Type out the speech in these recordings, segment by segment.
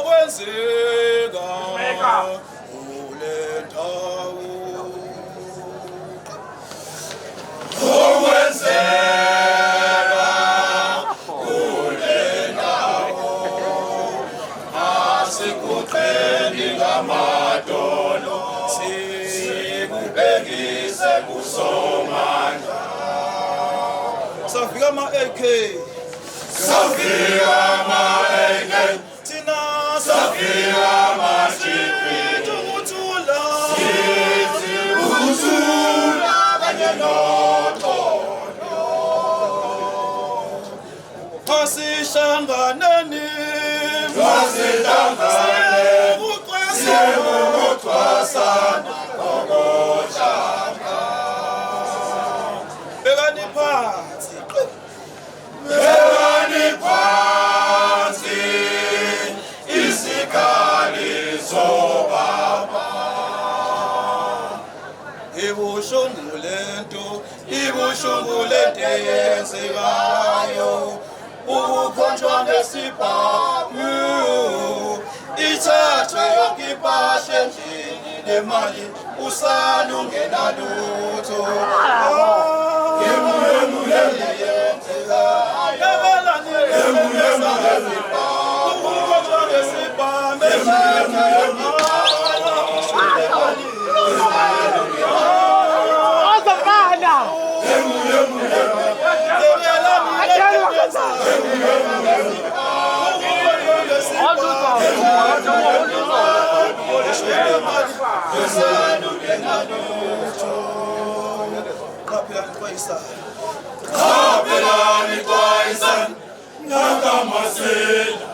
okwenzeka kule ndawo okwenzeka kule ndawo asikuqheli ngamadolo sikubhekise kusomandla safika ama-AK safika ama-AK thina safika ama-GP ukuthula kanye noxolo masihlanganeni siyekucwasana ngokoshaka bekani phansi izikhali zobaba ibuhlungu lento eyenzekayo ukukhonjwa ngesibhamu ithathwe yonke impahla endlini nemali usalungena lutho Kapelani Kwaisan Nakamasela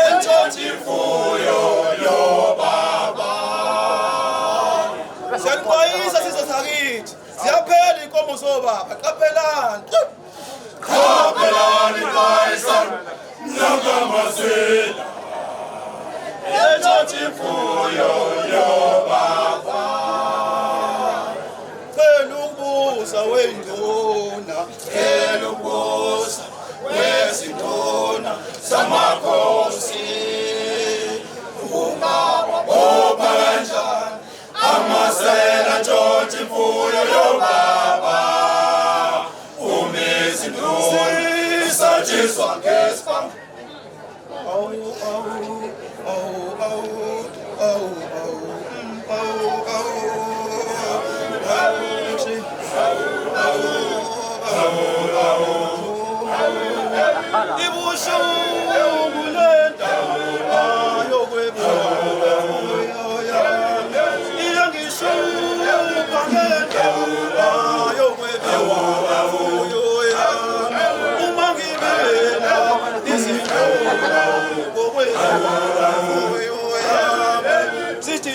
Entshontsha imfuyo yobaba Siyaxwayisa sizwe sakithi ziyaphela inkomo zobaba qaphelani Kapelani Kwaisan Nakamasela Entshontsha imfuyo yobaba wenduna elubusa wezinduna zamakhosi ungaba boba kanjani amasela ntshontsha imfuyo yobaba umizinduna isatshiswa ngesibhamu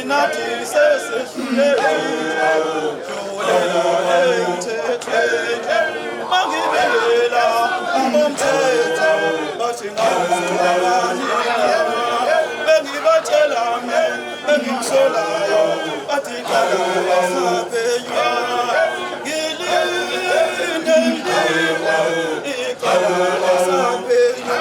Nathi sesehlulekile mangibela umthetho bathi ngazibani bengibatshela bengisolayo bathi ngazaphenywa ngilinde iqala saphenywa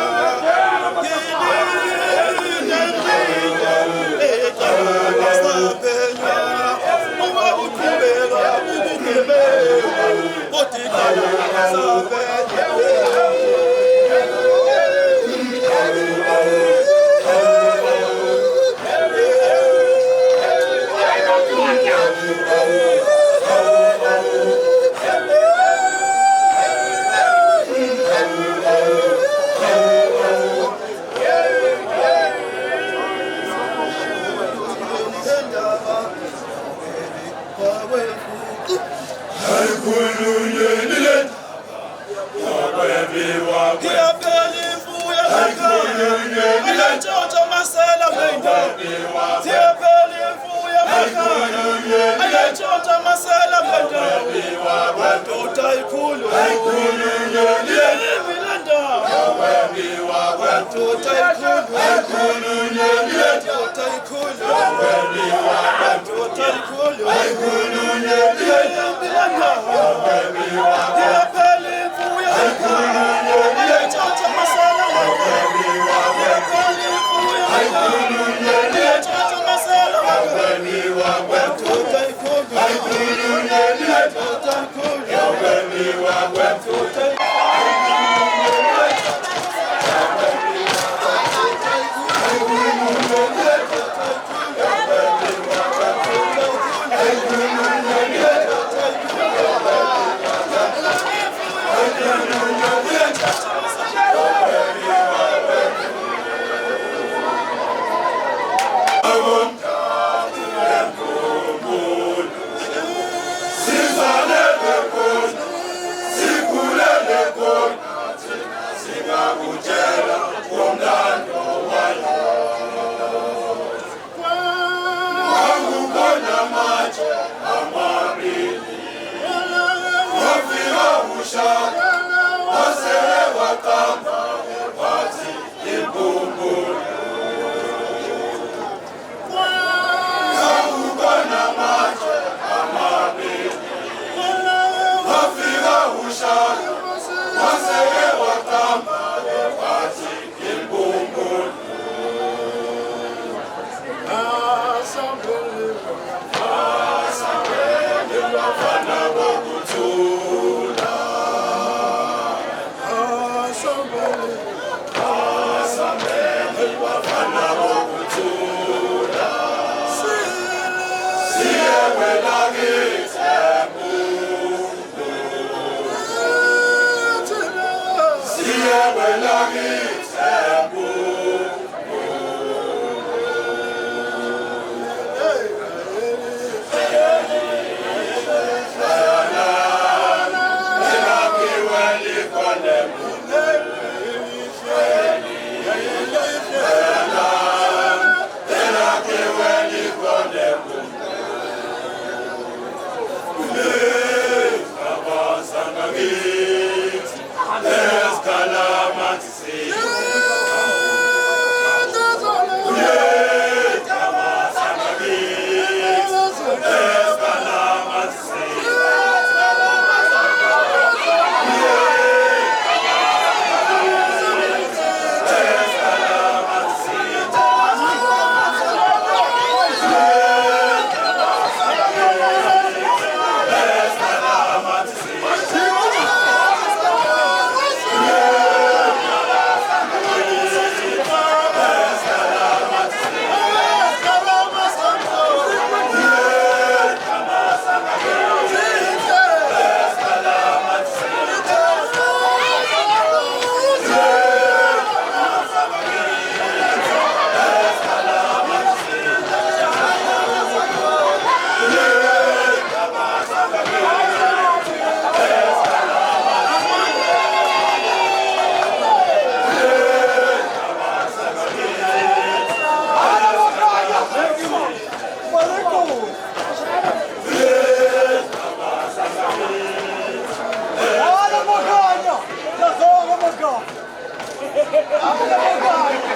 Abuka bonkani.